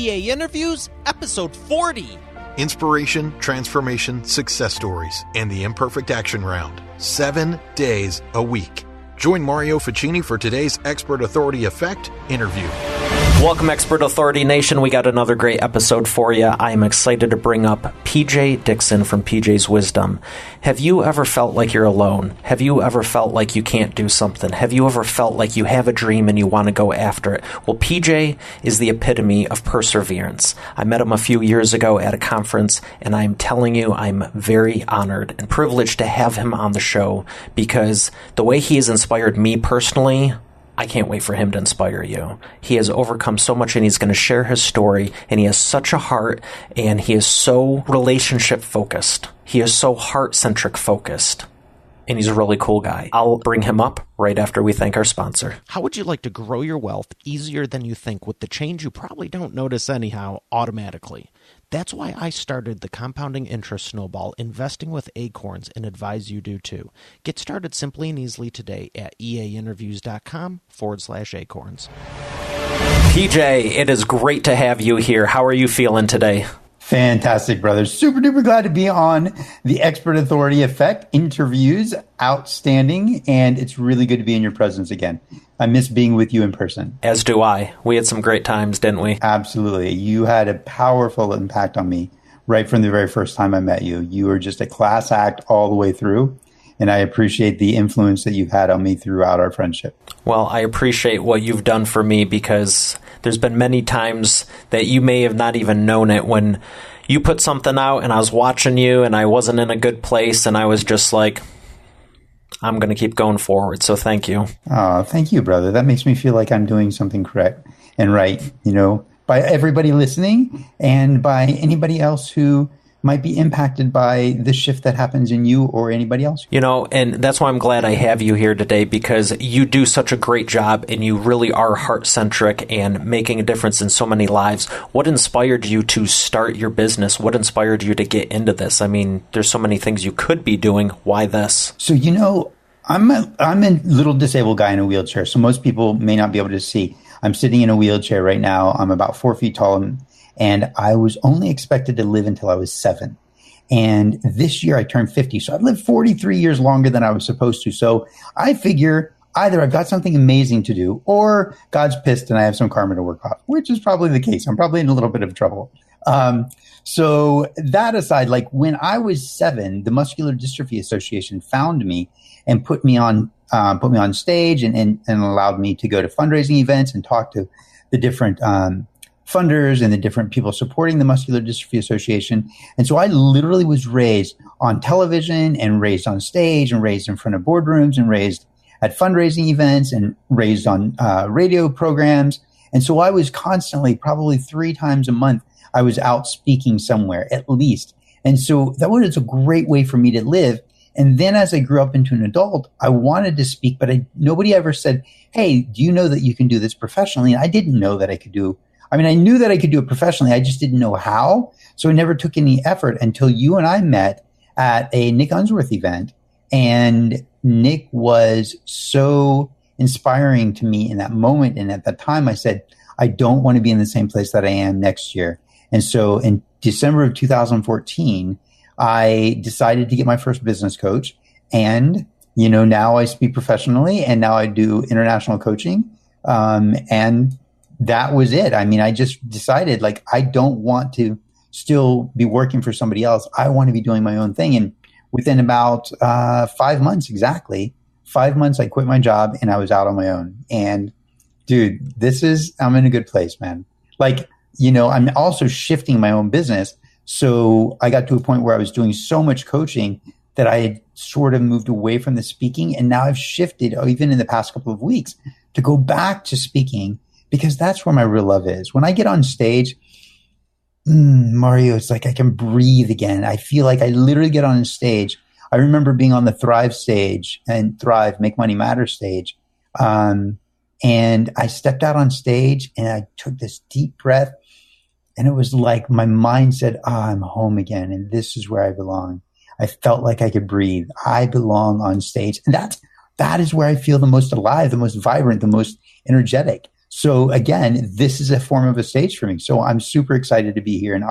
EA Interviews, episode 40. Inspiration, transformation, success stories, and the imperfect action round. 7 days a week. Join Mario Ficini for today's Expert Authority Effect interview. Welcome, Expert Authority Nation. We got another great episode for you. I am excited to bring up P.J. Dixon from P.J.'s Wisdom. Have you ever felt like you're alone? Have you ever felt like you can't do something? Have you ever felt like you have a dream and you want to go after it? Well, P.J. is the epitome of perseverance. I met him a few years ago at a conference, and I'm telling you, I'm very honored and privileged to have him on the show because the way he has inspired me personally, I can't wait for him to inspire you. He has overcome so much, and he's going to share his story, and he has such a heart, and he is so relationship focused. He is so heart-centric focused, and he's a really cool guy. I'll bring him up right after we thank our sponsor. How would you like to grow your wealth easier than you think with the change you probably don't notice anyhow automatically? That's why I started the Compounding Interest Snowball Investing with Acorns and advise you do too. Get started simply and easily today at eainterviews.com/acorns. PJ, it is great to have you here. How are you feeling today? Fantastic, brother. Super duper glad to be on the Expert Authority Effect interviews. Outstanding. And it's really good to be in your presence again. I miss being with you in person. As do I. We had some great times, didn't we? Absolutely. You had a powerful impact on me right from the very first time I met you. You were just a class act all the way through. And I appreciate the influence that you've had on me throughout our friendship. Well, I appreciate what you've done for me because there's been many times that you may have not even known it when you put something out and I was watching you and I wasn't in a good place and I was just like, I'm going to keep going forward. So thank you. Oh, thank you, brother. That makes me feel like I'm doing something correct and right, by everybody listening and by anybody else who might be impacted by the shift that happens in you or anybody else. And that's why I'm glad I have you here today because you do such a great job and you really are heart-centric and making a difference in so many lives. What inspired you to start your business? What inspired you to get into this? I mean, there's so many things you could be doing. Why this? So, I'm a little disabled guy in a wheelchair. So most people may not be able to see. I'm sitting in a wheelchair right now. I'm about 4 feet tall and I was only expected to live until I was 7. And this year I turned 50. So I've lived 43 years longer than I was supposed to. So I figure either I've got something amazing to do or God's pissed and I have some karma to work off, which is probably the case. I'm probably in a little bit of trouble. So that aside, like when I was 7, the Muscular Dystrophy Association found me and put me on stage and allowed me to go to fundraising events and talk to the different funders and the different people supporting the Muscular Dystrophy Association. And so I literally was raised on television and raised on stage and raised in front of boardrooms and raised at fundraising events and raised on radio programs. And so I was constantly, probably 3 times a month, I was out speaking somewhere at least. And so that was a great way for me to live. And then as I grew up into an adult, I wanted to speak, but nobody ever said, hey, do you know that you can do this professionally? And I didn't know that I could do I knew that I could do it professionally. I just didn't know how. So I never took any effort until you and I met at a Nick Unsworth event. And Nick was so inspiring to me in that moment. And at that time, I said, I don't want to be in the same place that I am next year. And so in December of 2014, I decided to get my first business coach. And, now I speak professionally and now I do international coaching. And that was it. I just decided I don't want to still be working for somebody else. I want to be doing my own thing. And within about 5 months, exactly 5 months, I quit my job and I was out on my own. And dude, I'm in a good place, man. I'm also shifting my own business. So I got to a point where I was doing so much coaching that I had sort of moved away from the speaking. And now I've shifted, even in the past couple of weeks, to go back to speaking. Because that's where my real love is. When I get on stage, Mario, it's like I can breathe again. I feel like I literally get on stage. I remember being on the Thrive stage and Thrive, Make Money Matter stage. And I stepped out on stage and I took this deep breath. And it was like my mind said, I'm home again. And this is where I belong. I felt like I could breathe. I belong on stage. And that is where I feel the most alive, the most vibrant, the most energetic. So again, this is a form of a stage for me. So I'm super excited to be here and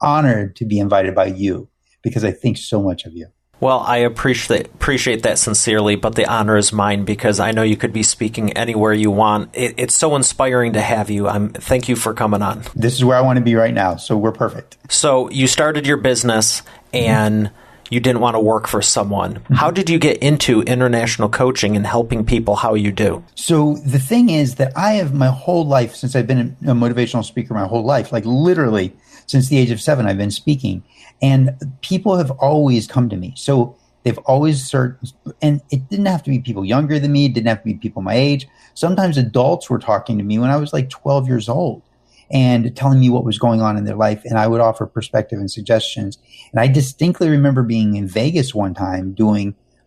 honored to be invited by you because I think so much of you. Well, I appreciate that sincerely, but the honor is mine because I know you could be speaking anywhere you want. It's so inspiring to have you. Thank you for coming on. This is where I want to be right now, so we're perfect. So you started your business and you didn't want to work for someone. How did you get into international coaching and helping people how you do? So the thing is that I have my whole life, since I've been a motivational speaker my whole life, like literally since the age of 7, I've been speaking. And people have always come to me. So they've always searched, and it didn't have to be people younger than me. It didn't have to be people my age. Sometimes adults were talking to me when I was like 12 years old and telling me what was going on in their life. And I would offer perspective and suggestions. And I distinctly remember being in Vegas one time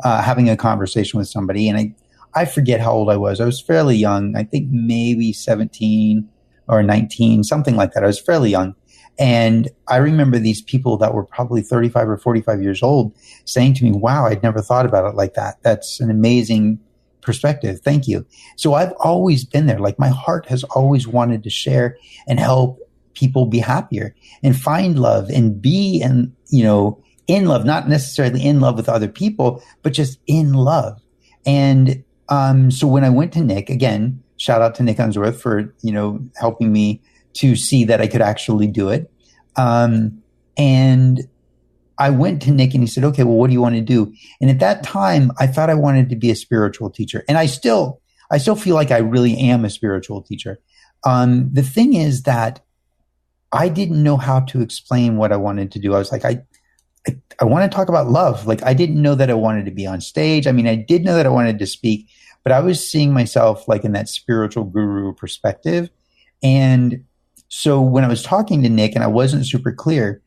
having a conversation with somebody. And I forget how old I was. I was fairly young. I think maybe 17 or 19, something like that. I was fairly young. And I remember these people that were probably 35 or 45 years old saying to me, wow, I'd never thought about it like that. That's an amazing perspective. Thank you. So I've always been there. Like my heart has always wanted to share and help people be happier and find love and be in love, not necessarily in love with other people, but just in love. And so when I went to Nick, again, shout out to Nick Unsworth for, helping me to see that I could actually do it. And I went to Nick and he said, okay, well, what do you want to do? And at that time, I thought I wanted to be a spiritual teacher. And I still feel like I really am a spiritual teacher. The thing is that I didn't know how to explain what I wanted to do. I was like, I want to talk about love. Like I didn't know that I wanted to be on stage. I mean, I did know that I wanted to speak, but I was seeing myself like in that spiritual guru perspective. And so when I was talking to Nick and I wasn't super clear,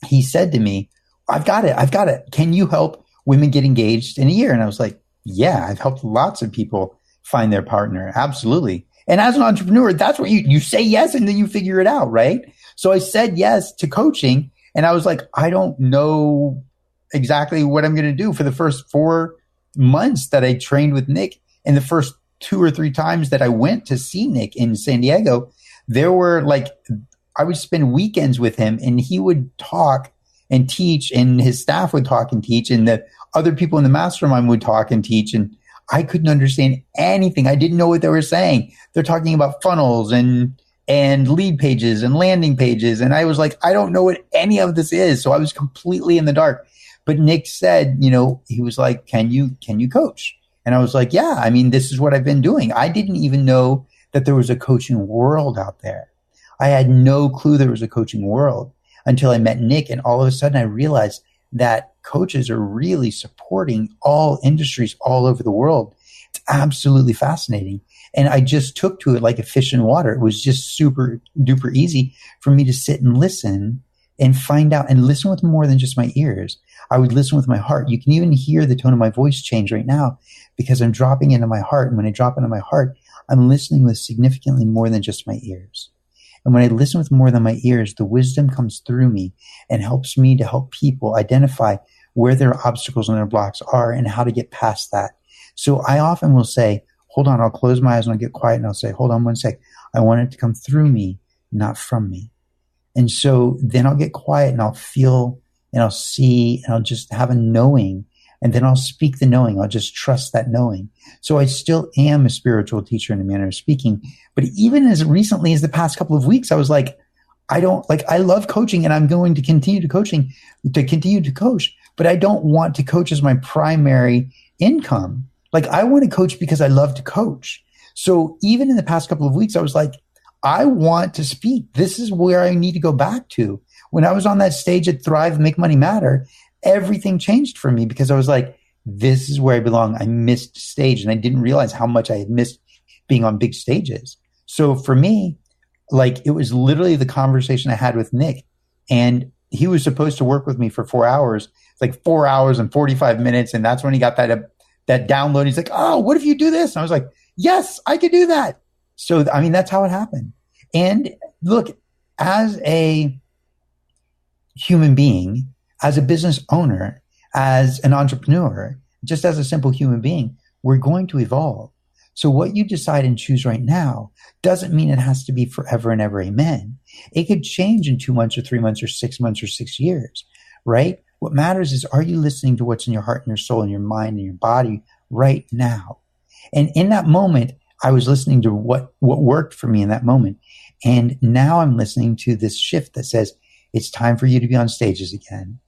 he said to me, I've got it. Can you help women get engaged in a year? And I was like, yeah, I've helped lots of people find their partner. Absolutely. And as an entrepreneur, that's what you say yes and then you figure it out, right? So I said yes to coaching and I was like, I don't know exactly what I'm going to do for the first 4 months that I trained with Nick. And the first 2 or 3 times that I went to see Nick in San Diego, there were I would spend weekends with him and he would talk and teach and his staff would talk and teach and the other people in the mastermind would talk and teach. And I couldn't understand anything. I didn't know what they were saying. They're talking about funnels and lead pages and landing pages. And I was like, I don't know what any of this is. So I was completely in the dark. But Nick said, he was like, can you coach? And I was like, yeah, I mean, this is what I've been doing. I didn't even know that there was a coaching world out there. I had no clue there was a coaching world until I met Nick. And all of a sudden I realized that coaches are really supporting all industries all over the world. It's absolutely fascinating. And I just took to it like a fish in water. It was just super duper easy for me to sit and listen and find out and listen with more than just my ears. I would listen with my heart. You can even hear the tone of my voice change right now because I'm dropping into my heart. And when I drop into my heart, I'm listening with significantly more than just my ears. And when I listen with more than my ears, the wisdom comes through me and helps me to help people identify where their obstacles and their blocks are and how to get past that. So I often will say, hold on, I'll close my eyes and I'll get quiet and I'll say, hold on one sec. I want it to come through me, not from me. And so then I'll get quiet and I'll feel and I'll see and I'll just have a knowing. And then I'll speak the knowing. I'll just trust that knowing. So I still am a spiritual teacher in a manner of speaking. But even as recently as the past couple of weeks, I was like, I love coaching and I'm going to continue to coach, but I don't want to coach as my primary income. Like I want to coach because I love to coach. So even in the past couple of weeks, I was like, I want to speak. This is where I need to go back to. When I was on that stage at Thrive, Make Money Matter, everything changed for me because I was like, this is where I belong. I missed stage and I didn't realize how much I had missed being on big stages. So for me, like it was literally the conversation I had with Nick and he was supposed to work with me for 4 hours. It's like 4 hours and 45 minutes. And that's when he got that download. He's like, oh, what if you do this? And I was like, yes, I could do that. So, I mean, that's how it happened. And look, as a human being, as a business owner, as an entrepreneur, just as a simple human being, we're going to evolve. So what you decide and choose right now doesn't mean it has to be forever and ever. Amen. It could change in 2 months or 3 months or 6 months or 6 years, right? What matters is, are you listening to what's in your heart and your soul and your mind and your body right now? And in that moment, I was listening to what worked for me in that moment. And now I'm listening to this shift that says, it's time for you to be on stages again.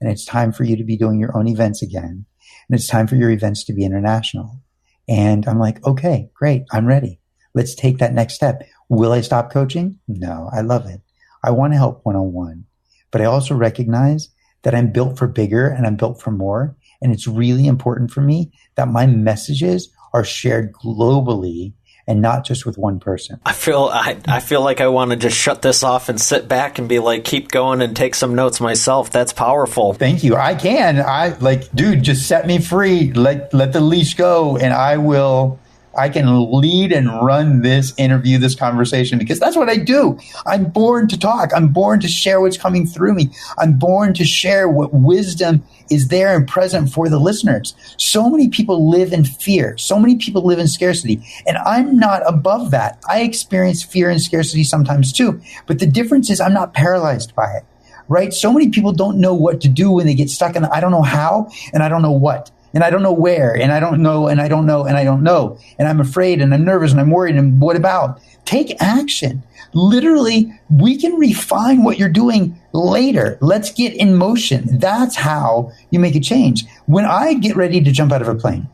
And it's time for you to be doing your own events again. And it's time for your events to be international. And I'm like, okay, great. I'm ready. Let's take that next step. Will I stop coaching? No, I love it. I want to help one-on-one. But I also recognize that I'm built for bigger and I'm built for more. And it's really important for me that my messages are shared globally and not just with one person. I feel like I want to just shut this off and sit back and be like, keep going and take some notes myself. That's powerful. Thank you. I can. Dude, just set me free. Let the leash go, and I can lead and run this interview, this conversation, because that's what I do. I'm born to talk. I'm born to share what's coming through me. I'm born to share what wisdom is there and present for the listeners. So many people live in fear. So many people live in scarcity. And I'm not above that. I experience fear and scarcity sometimes too. But the difference is I'm not paralyzed by it, right? So many people don't know what to do when they get stuck in I don't know how and I don't know what. And I don't know where, and I don't know, and I don't know, and I don't know. And I'm afraid, and I'm nervous, and I'm worried, and what about? Take action. Literally, we can refine what you're doing later. Let's get in motion. That's how you make a change. When I get ready to jump out of a plane,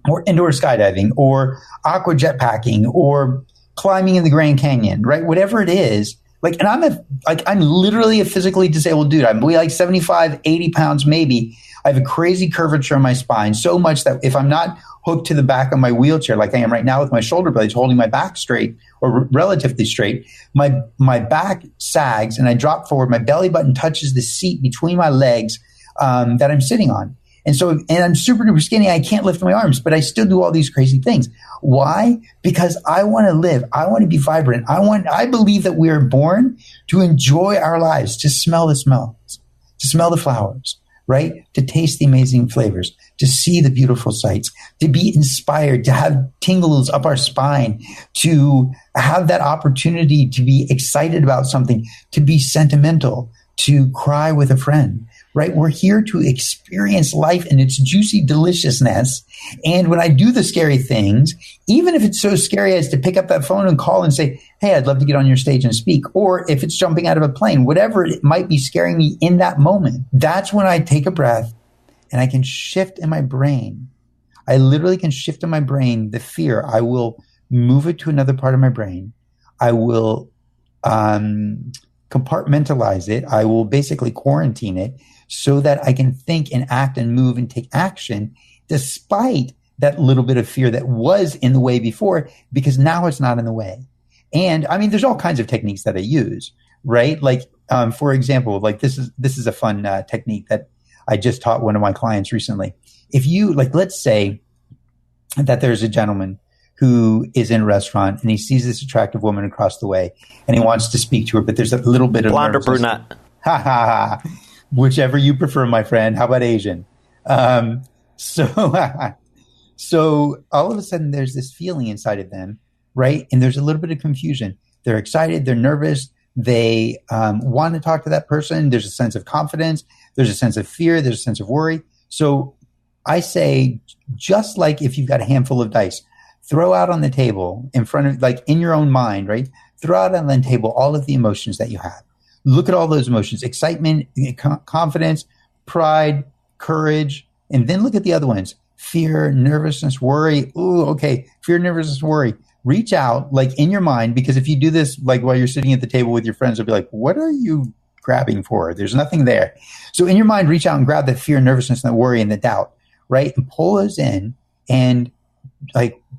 or indoor skydiving, or aqua jetpacking, or climbing in the Grand Canyon, right? Whatever it is, and I'm literally a physically disabled dude. I'm like 75, 80 pounds, maybe. I have a crazy curvature in my spine, so much that if I'm not hooked to the back of my wheelchair like I am right now with my shoulder blades holding my back straight or relatively straight, my back sags and I drop forward. My belly button touches the seat between my legs that I'm sitting on. And I'm super duper skinny. I can't lift my arms, but I still do all these crazy things. Why? Because I want to live. I want to be vibrant. I believe that we are born to enjoy our lives, to smell the smells, to smell the flowers, right? To taste the amazing flavors, to see the beautiful sights, to be inspired, to have tingles up our spine, to have that opportunity to be excited about something, to be sentimental, to cry with a friend, right? We're here to experience life in its juicy deliciousness. And when I do the scary things, even if it's so scary as to pick up that phone and call and say, hey, I'd love to get on your stage and speak, or if it's jumping out of a plane, whatever it might be scaring me in that moment, that's when I take a breath and I can shift in my brain. I literally can shift in my brain the fear. I will move it to another part of my brain. I will compartmentalize it. I will basically quarantine it so that I can think and act and move and take action despite that little bit of fear that was in the way before, because now it's not in the way. And I mean, there's all kinds of techniques that I use, right? For example, this is a fun technique that I just taught one of my clients recently. If you let's say that there's a gentleman who is in a restaurant and he sees this attractive woman across the way and he wants to speak to her, but there's a little bit of blonde or brunette. Ha ha ha. Whichever you prefer, my friend. How about Asian? So all of a sudden there's this feeling inside of them, right? And there's a little bit of confusion. They're excited. They're nervous. They want to talk to that person. There's a sense of confidence. There's a sense of fear. There's a sense of worry. So I say, just like if you've got a handful of dice, throw out on the table in front of, in your own mind, right? Throw out on the table all of the emotions that you have. Look at all those emotions: excitement, confidence, pride, courage, and then look at the other ones: fear, nervousness, worry. Ooh, okay. Fear, nervousness, worry. Reach out in your mind, because if you do this while you're sitting at the table with your friends, they'll be like, what are you grabbing for? There's nothing there. So in your mind, reach out and grab the fear, nervousness, and the worry and the doubt, right? And pull those in and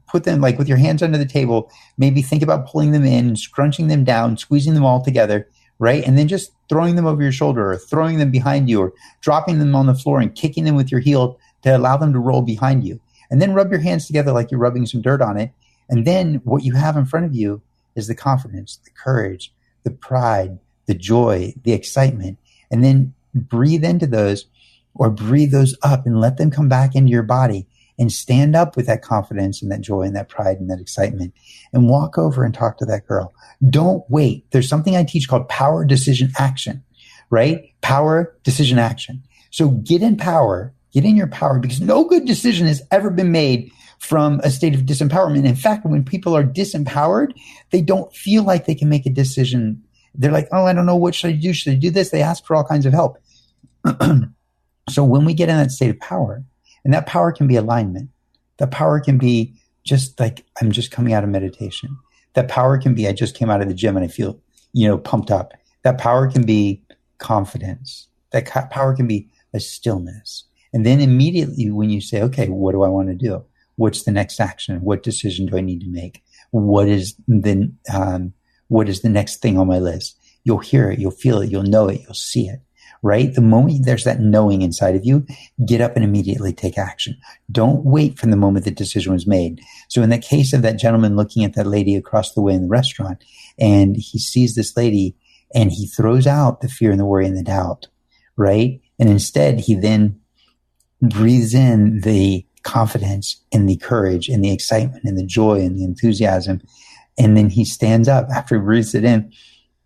put them with your hands under the table. Maybe think about pulling them in, scrunching them down, squeezing them all together, right? And then just throwing them over your shoulder or throwing them behind you or dropping them on the floor and kicking them with your heel to allow them to roll behind you. And then rub your hands together like you're rubbing some dirt on it. And then what you have in front of you is the confidence, the courage, the pride, the joy, the excitement. And then breathe into those, or breathe those up and let them come back into your body. and stand up with that confidence and that joy and that pride and that excitement and walk over and talk to that girl. Don't wait. There's something I teach called power, decision, action, right? Power, decision, action. So get in power, get in your power, because no good decision has ever been made from a state of disempowerment. In fact, when people are disempowered, they don't feel like they can make a decision. They're like, oh, I don't know. What should I do? Should I do this? They ask for all kinds of help. So when we get in that state of power, and that power can be alignment, that power can be just like, I'm just coming out of meditation. That power can be, I just came out of the gym and I feel, pumped up. That power can be confidence. That power can be a stillness. And then immediately when you say, okay, what do I want to do? What's the next action? What decision do I need to make? What is the next thing on my list? You'll hear it. You'll feel it. You'll know it. You'll see it. Right? The moment there's that knowing inside of you, get up and immediately take action. Don't wait for the moment the decision was made. So in the case of that gentleman looking at that lady across the way in the restaurant, and he sees this lady and he throws out the fear and the worry and the doubt, right? And instead he then breathes in the confidence and the courage and the excitement and the joy and the enthusiasm. And then he stands up after he breathes it in.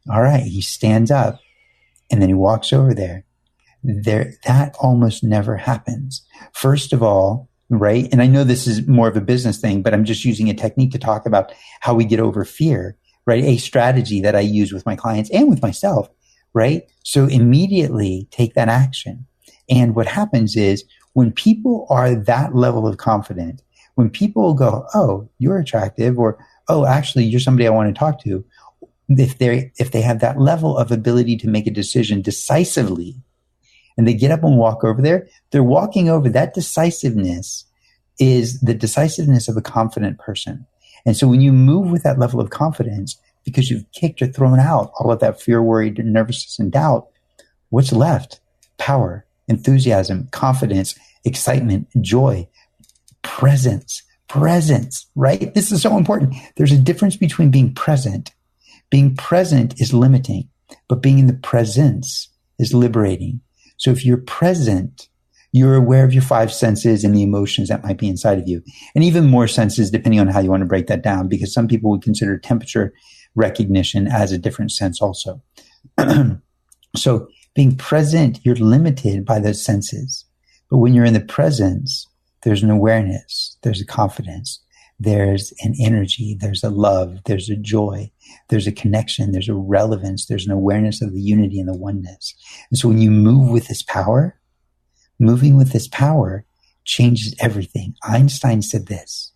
All right. He stands up. And then he walks over there. That almost never happens. First of all, right? And I know this is more of a business thing, but I'm just using a technique to talk about how we get over fear, right? A strategy that I use with my clients and with myself, right? So immediately take that action. And what happens is when people are that level of confident, when people go, oh, you're attractive, or, oh, actually, you're somebody I want to talk to. If they have that level of ability to make a decision decisively, and they get up and walk over there, they're walking over. That decisiveness is the decisiveness of a confident person. And so when you move with that level of confidence, because you've kicked or thrown out all of that fear, worry, nervousness, and doubt, what's left? Power, enthusiasm, confidence, excitement, joy, presence, right? This is so important. There's a difference between being present. Being present is limiting, but being in the presence is liberating. So if you're present, you're aware of your five senses and the emotions that might be inside of you. And even more senses, depending on how you want to break that down, because some people would consider temperature recognition as a different sense also. So being present, you're limited by those senses. But when you're in the presence, there's an awareness, there's a confidence, there's an energy, there's a love, there's a joy, there's a connection, there's a relevance, there's an awareness of the unity and the oneness. And so when you move with this power, moving with this power changes everything. Einstein said this.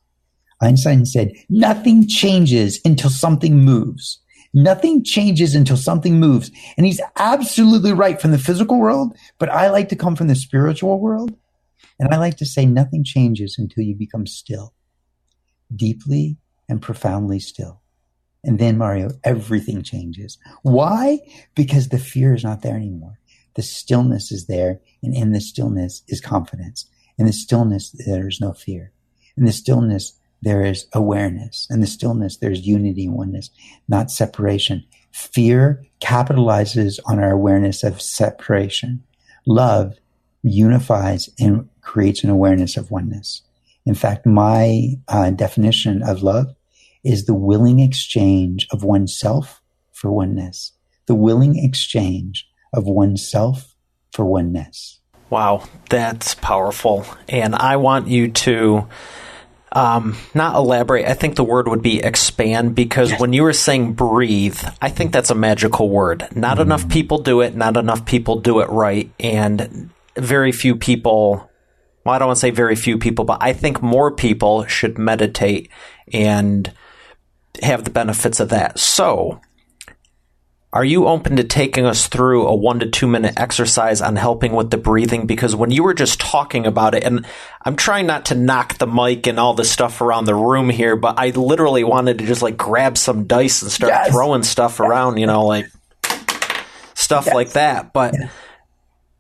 Einstein said, nothing changes until something moves. Nothing changes until something moves. And he's absolutely right from the physical world, but I like to come from the spiritual world. And I like to say nothing changes until you become still. Deeply and profoundly still. And then, Mario, everything changes. Why? Because the fear is not there anymore. The stillness is there, and in the stillness is confidence. In the stillness, there is no fear. In the stillness, there is awareness. In the stillness, there's unity and oneness, not separation. Fear capitalizes on our awareness of separation. Love unifies and creates an awareness of oneness. In fact, my definition of love is the willing exchange of oneself for oneness. The willing exchange of oneself for oneness. Wow, that's powerful. And I want you to not elaborate. I think the word would be expand, because yes. When you were saying breathe, I think that's a magical word. Not enough people do it. Not enough people do it right. And very few people... Well, I don't want to say very few people, but I think more people should meditate and have the benefits of that. So, are you open to taking us through a 1 to 2 minute exercise on helping with the breathing? Because when you were just talking about it, and I'm trying not to knock the mic and all the stuff around the room here, but I literally wanted to just like grab some dice and start throwing stuff around, like stuff like that. But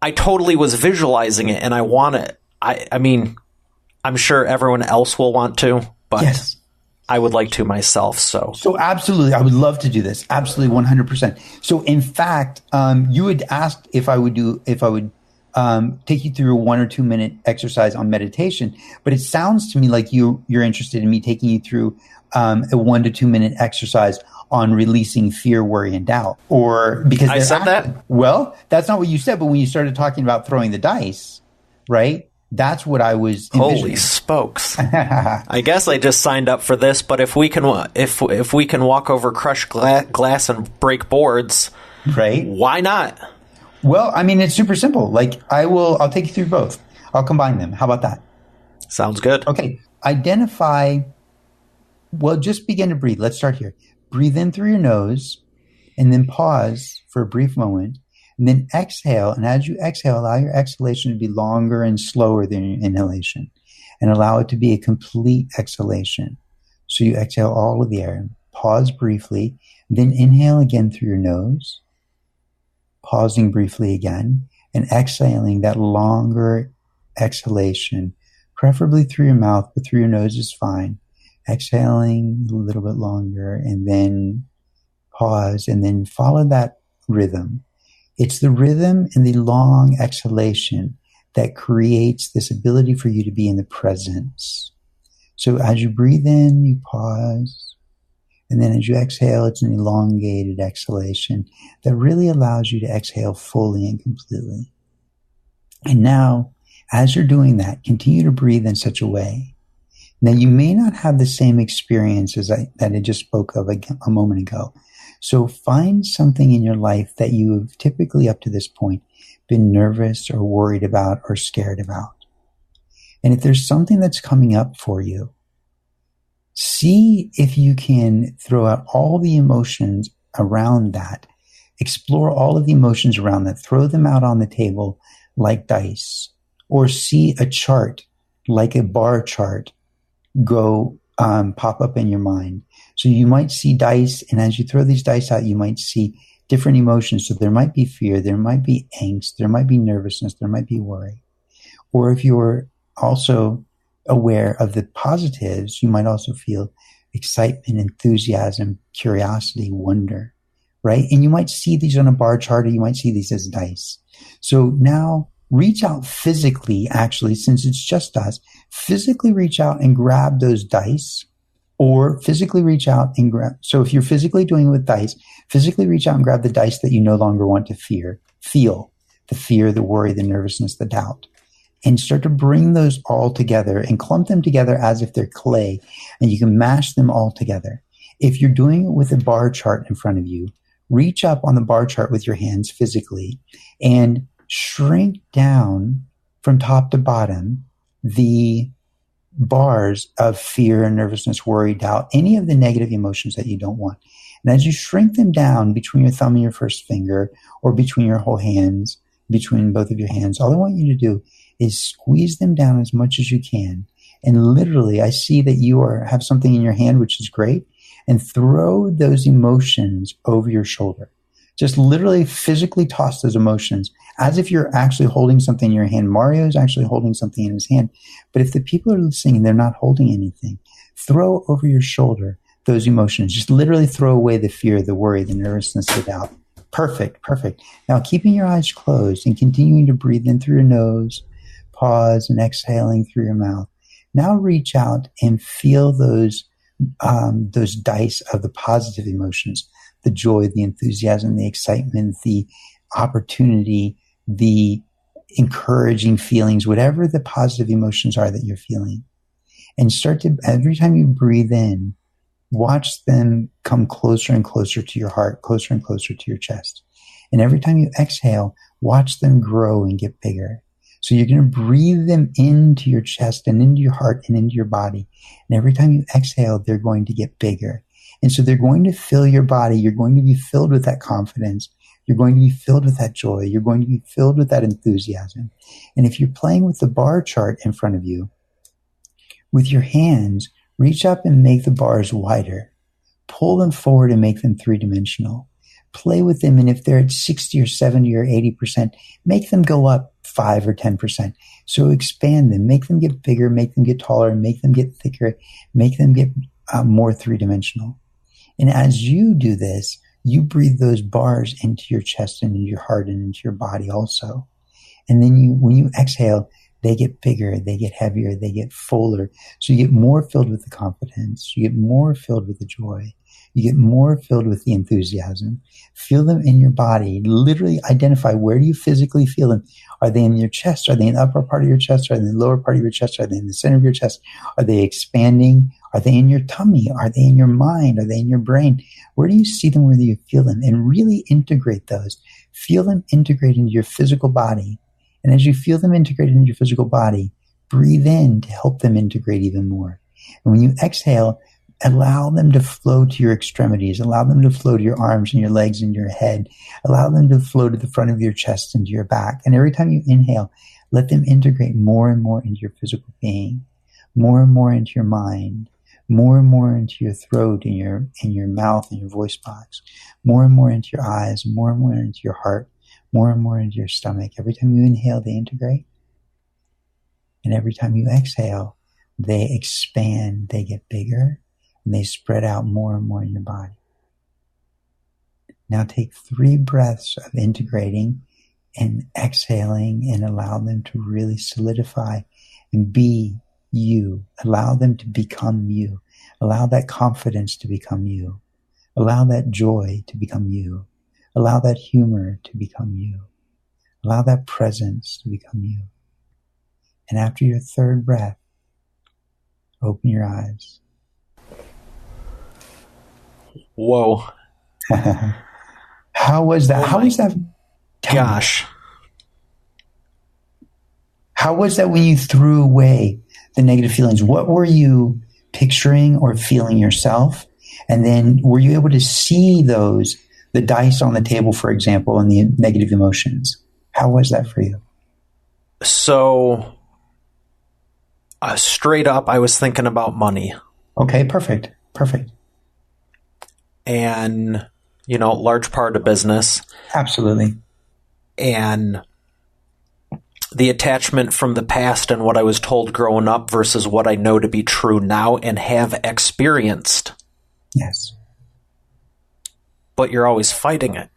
I totally was visualizing it, and I want it. I mean, I'm sure everyone else will want to, but I would like to myself. So absolutely. I would love to do this. Absolutely. 100%. So in fact, you had asked if I would take you through a 1 or 2 minute exercise on meditation. But it sounds to me like you're interested in me taking you through a 1 to 2 minute exercise on releasing fear, worry, and doubt. Or because I said that? Well, that's not what you said. But when you started talking about throwing the dice, right? That's what I was envisioning. Holy spokes! I guess I just signed up for this. But if we can walk over crushed glass and break boards, right? Why not? Well, I mean, it's super simple. Like I'll take you through both. I'll combine them. How about that? Sounds good. Okay. Identify. Well, just begin to breathe. Let's start here. Breathe in through your nose and then pause for a brief moment and then exhale. And as you exhale, allow your exhalation to be longer and slower than your inhalation and allow it to be a complete exhalation. So you exhale all of the air, pause briefly, then inhale again through your nose, pausing briefly again and exhaling that longer exhalation, preferably through your mouth, but through your nose is fine. Exhaling a little bit longer and then pause and then follow that rhythm. It's the rhythm and the long exhalation that creates this ability for you to be in the presence. So as you breathe in, you pause. And then as you exhale, it's an elongated exhalation that really allows you to exhale fully and completely. And now, as you're doing that, continue to breathe in such a way. Now, you may not have the same experience that I just spoke of a moment ago. So find something in your life that you have typically up to this point been nervous or worried about or scared about. And if there's something that's coming up for you, see if you can throw out all the emotions around that. Explore all of the emotions around that. Throw them out on the table like dice. Or see a chart, like a bar chart, go pop up in your mind. So you might see dice, and as you throw these dice out, you might see different emotions. So there might be fear, there might be angst, there might be nervousness, there might be worry. Or if you're also aware of the positives, you might also feel excitement, enthusiasm, curiosity, wonder, right? And you might see these on a bar chart, or you might see these as dice. So now reach out physically, actually, since it's just us, physically reach out and grab those dice, or physically reach out and grab. So if you're physically doing it with dice, physically reach out and grab the dice that you no longer want to feel the fear, the worry, the nervousness, the doubt, and start to bring those all together and clump them together as if they're clay, and you can mash them all together. If you're doing it with a bar chart in front of you, reach up on the bar chart with your hands physically and shrink down from top to bottom the bars of fear, nervousness, worry, doubt, any of the negative emotions that you don't want. And as you shrink them down between your thumb and your first finger, or between your whole hands, between both of your hands, all I want you to do is squeeze them down as much as you can. And literally, I see that you have something in your hand, which is great, and throw those emotions over your shoulder. Just literally physically toss those emotions as if you're actually holding something in your hand. Mario is actually holding something in his hand. But if the people are listening and they're not holding anything, throw over your shoulder those emotions. Just literally throw away the fear, the worry, the nervousness, the doubt. Perfect. Now, keeping your eyes closed and continuing to breathe in through your nose, pause, and exhaling through your mouth. Now reach out and feel those dice of the positive emotions. The joy, the enthusiasm, the excitement, the opportunity, the encouraging feelings, whatever the positive emotions are that you're feeling. And start to, every time you breathe in, watch them come closer and closer to your heart, closer and closer to your chest. And every time you exhale, watch them grow and get bigger. So you're going to breathe them into your chest and into your heart and into your body. And every time you exhale, they're going to get bigger. And so they're going to fill your body. You're going to be filled with that confidence. You're going to be filled with that joy. You're going to be filled with that enthusiasm. And if you're playing with the bar chart in front of you, with your hands, reach up and make the bars wider. Pull them forward and make them three-dimensional. Play with them, and if they're at 60 or 70 or 80%, make them go up 5 or 10%. So expand them, make them get bigger, make them get taller, make them get thicker, make them get more three-dimensional. And as you do this, you breathe those bars into your chest and into your heart and into your body also. And then when you exhale, they get bigger, they get heavier, they get fuller. So you get more filled with the confidence. You get more filled with the joy. You get more filled with the enthusiasm. Feel them in your body. Literally identify, where do you physically feel them? Are they in your chest? Are they in the upper part of your chest? Are they in the lower part of your chest? Are they in the center of your chest? Are they expanding? Are they in your tummy? Are they in your mind? Are they in your brain? Where do you see them? Where do you feel them? And really integrate those. Feel them integrate into your physical body. And as you feel them integrate into your physical body, breathe in to help them integrate even more. And when you exhale, allow them to flow to your extremities. Allow them to flow to your arms and your legs and your head. Allow them to flow to the front of your chest and to your back. And every time you inhale, let them integrate more and more into your physical being, more and more into your mind, more and more into your throat and your mouth and your voice box, more and more into your eyes, more and more into your heart, more and more into your stomach. Every time you inhale, they integrate. And every time you exhale, they expand, they get bigger, and they spread out more and more in your body. Now take 3 breaths of integrating and exhaling and allow them to really solidify and be you. Allow them to become you. Allow that confidence to become you. Allow that joy to become you. Allow that humor to become you. Allow that presence to become you. And after your 3rd breath, open your eyes. Whoa. How was that? How was that? Gosh. How was that when you threw away the negative feelings? What were you picturing or feeling yourself? And then were you able to see those, the dice on the table, for example, and the negative emotions? How was that for you? So, straight up, I was thinking about money. Okay, perfect. And, large part of business. Absolutely. And the attachment from the past and what I was told growing up versus what I know to be true now and have experienced. Yes. But you're always fighting it.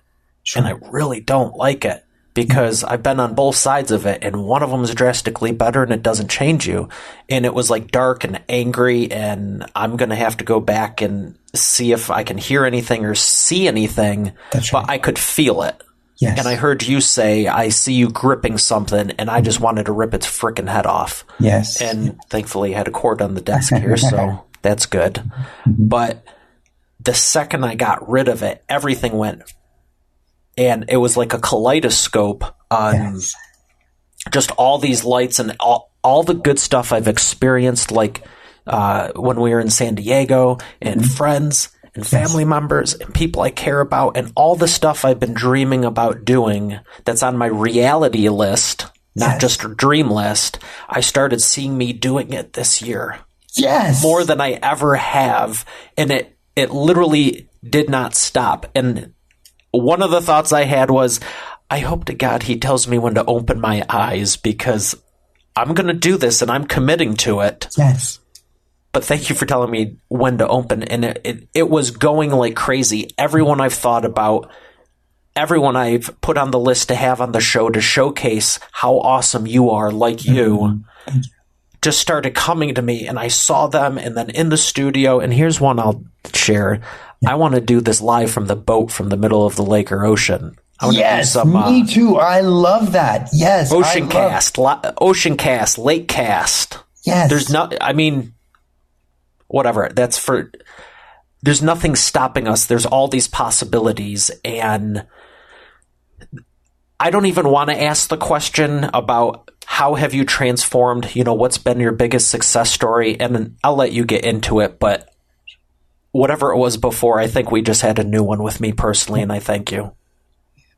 Sure. And I really don't like it because I've been on both sides of it, and one of them is drastically better and it doesn't change you. And it was like dark and angry, and I'm going to have to go back and see if I can hear anything or see anything. That's right. But I could feel it. Yes. And I heard you say, I see you gripping something, and I just wanted to rip its frickin' head off. Yes. And thankfully I had a cord on the desk here, so that's good. Mm-hmm. But the second I got rid of it, everything went, and it was like a kaleidoscope on just all these lights and all the good stuff I've experienced, like when we were in San Diego, and friends and family members and people I care about, and all the stuff I've been dreaming about doing that's on my reality list, not just a dream list. I started seeing me doing it this year. Yes. More than I ever have. And it literally did not stop. And one of the thoughts I had was, I hope to God he tells me when to open my eyes, because I'm going to do this and I'm committing to it. Yes. But thank you for telling me when to open. And it was going like crazy. Everyone I've thought about, everyone I've put on the list to have on the show to showcase how awesome you are, like you, just started coming to me. And I saw them, and then in the studio, and here's one I'll share. I want to do this live from the boat from the middle of the lake or ocean. Yes, me too. I love that. Yes. Ocean cast, lake cast. Yes. There's whatever. There's nothing stopping us. There's all these possibilities. And I don't even want to ask the question about how have you transformed, what's been your biggest success story? And I'll let you get into it, but whatever it was before, I think we just had a new one with me personally, and I thank you.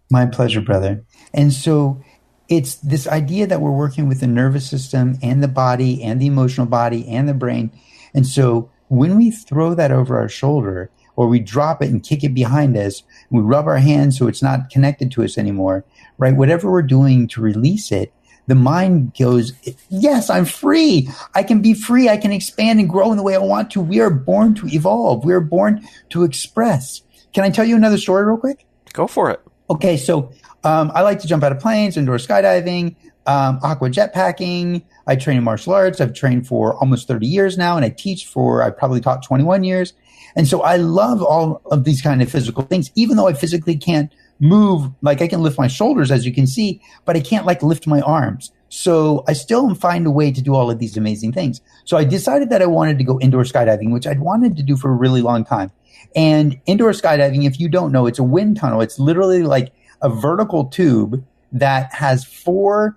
My pleasure, brother. And so it's this idea that we're working with the nervous system and the body and the emotional body and the brain. And so when we throw that over our shoulder, or we drop it and kick it behind us, we rub our hands so it's not connected to us anymore, right? Whatever we're doing to release it, the mind goes, yes, I'm free. I can be free. I can expand and grow in the way I want to. We are born to evolve. We are born to express. Can I tell you another story real quick? Go for it. Okay, so I like to jump out of planes, indoor skydiving, aqua jet packing. I train in martial arts. I've trained for almost 30 years now, and I probably taught 21 years. And so I love all of these kind of physical things, even though I physically can't move. Like I can lift my shoulders, as you can see, but I can't like lift my arms. So I still find a way to do all of these amazing things. So I decided that I wanted to go indoor skydiving, which I'd wanted to do for a really long time. And indoor skydiving, if you don't know, it's a wind tunnel. It's literally like a vertical tube that has 4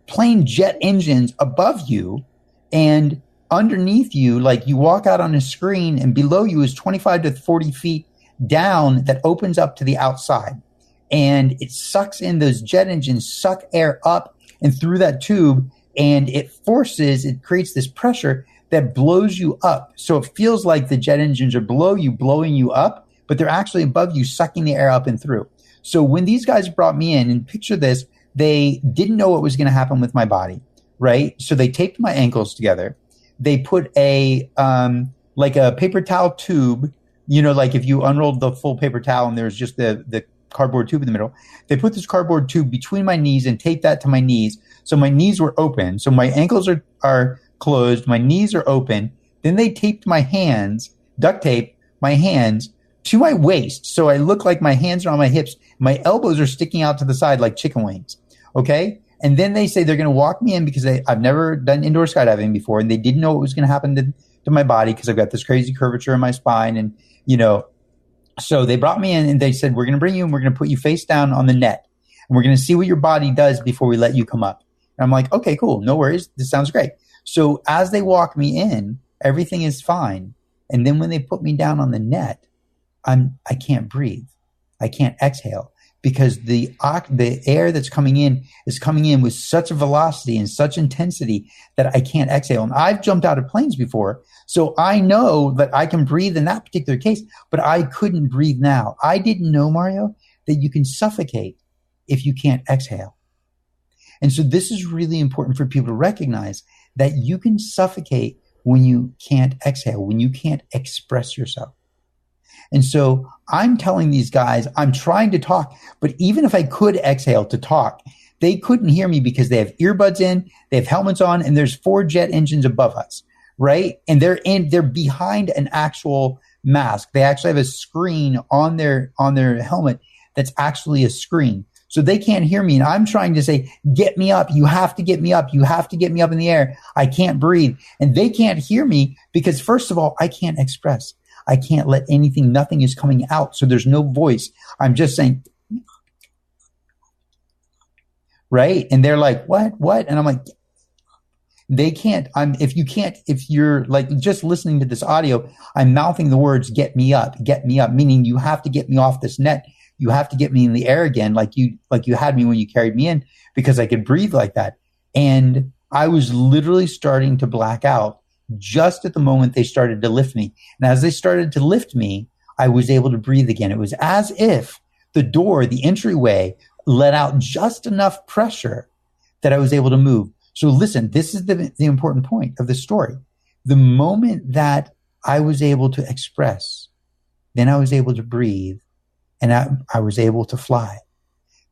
plane jet engines above you, and underneath you, like you walk out on a screen, and below you is 25 to 40 feet down that opens up to the outside. And it sucks in, those jet engines suck air up and through that tube, and it creates this pressure that blows you up. So it feels like the jet engines are below you, blowing you up, but they're actually above you, sucking the air up and through. So when these guys brought me in, and picture this, they didn't know what was going to happen with my body, right? So they taped my ankles together. They put like a paper towel tube, like if you unrolled the full paper towel and there's just the cardboard tube in the middle, they put this cardboard tube between my knees and taped that to my knees. So my knees were open. So my ankles are closed. My knees are open. Then they taped my hands, duct tape my hands to my waist. So I look like my hands are on my hips. My elbows are sticking out to the side like chicken wings. Okay. And then they say they're going to walk me in because I've never done indoor skydiving before. And they didn't know what was going to happen to my body because I've got this crazy curvature in my spine. And, so they brought me in and they said, we're going to bring you and we're going to put you face down on the net. And we're going to see what your body does before we let you come up. And I'm like, okay, cool. No worries. This sounds great. So as they walk me in, everything is fine. And then when they put me down on the net, I can't breathe. I can't exhale because the air that's coming in is coming in with such a velocity and such intensity that I can't exhale. And I've jumped out of planes before, so I know that I can breathe in that particular case, but I couldn't breathe now. I didn't know, Mario, that you can suffocate if you can't exhale. And so this is really important for people to recognize that you can suffocate when you can't exhale, when you can't express yourself. And so I'm telling these guys, I'm trying to talk, but even if I could exhale to talk, they couldn't hear me because they have earbuds in, they have helmets on, and there's 4 jet engines above us, right? And they're behind an actual mask. They actually have a screen on their helmet that's actually a screen. So they can't hear me. And I'm trying to say, get me up. You have to get me up. You have to get me up in the air. I can't breathe. And they can't hear me because, first of all, I can't express. I can't let nothing is coming out. So there's no voice. I'm just saying, right? And they're like, what? And I'm like, they can't. If you're like just listening to this audio, I'm mouthing the words, get me up, meaning you have to get me off this net. You have to get me in the air again, like you had me when you carried me in, because I could breathe like that. And I was literally starting to black out just at the moment they started to lift me. And as they started to lift me, I was able to breathe again. It was as if the door, the entryway, let out just enough pressure that I was able to move. So listen, this is the important point of the story. The moment that I was able to express, then I was able to breathe, and I was able to fly.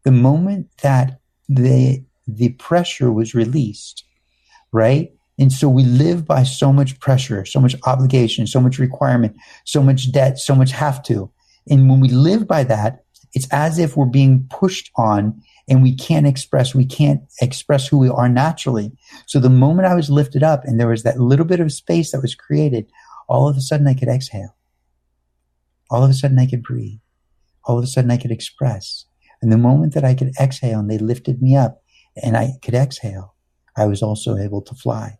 The moment that the pressure was released, right? And so we live by so much pressure, so much obligation, so much requirement, so much debt, so much have to. And when we live by that, it's as if we're being pushed on and we can't express who we are naturally. So the moment I was lifted up and there was that little bit of space that was created, all of a sudden I could exhale. All of a sudden I could breathe. All of a sudden I could express. And the moment that I could exhale and they lifted me up and I could exhale, I was also able to fly.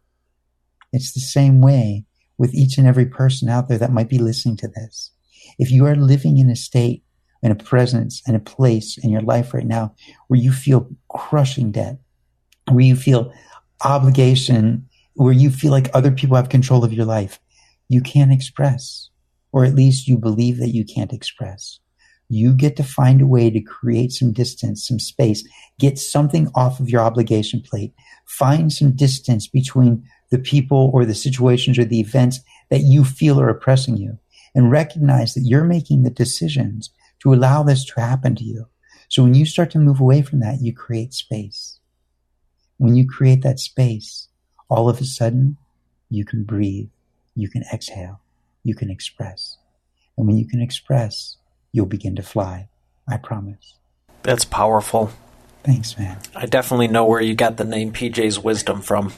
It's the same way with each and every person out there that might be listening to this. If you are living in a state, in a presence, in a place in your life right now where you feel crushing debt, where you feel obligation, where you feel like other people have control of your life, you can't express, or at least you believe that you can't express. You get to find a way to create some distance, some space, get something off of your obligation plate, find some distance between the people or the situations or the events that you feel are oppressing you, and recognize that you're making the decisions to allow this to happen to you. So when you start to move away from that, you create space. When you create that space, all of a sudden, you can breathe, you can exhale, you can express. And when you can express, you'll begin to fly. I promise. That's powerful. Thanks, man. I definitely know where you got the name PJ's Wisdom from.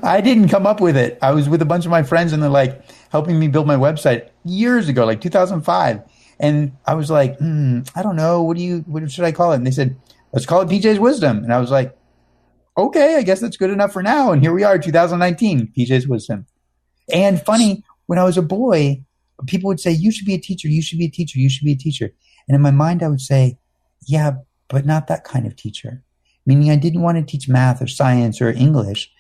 I didn't come up with it. I was with a bunch of my friends and they're like helping me build my website years ago, like 2005. And I was like, I don't know. What should I call it? And they said, let's call it PJ's Wisdom. And I was like, okay, I guess that's good enough for now. And here we are, 2019, PJ's Wisdom. And funny, when I was a boy, people would say, you should be a teacher. You should be a teacher. You should be a teacher. And in my mind, I would say, yeah, but not that kind of teacher. Meaning I didn't want to teach math or science or English.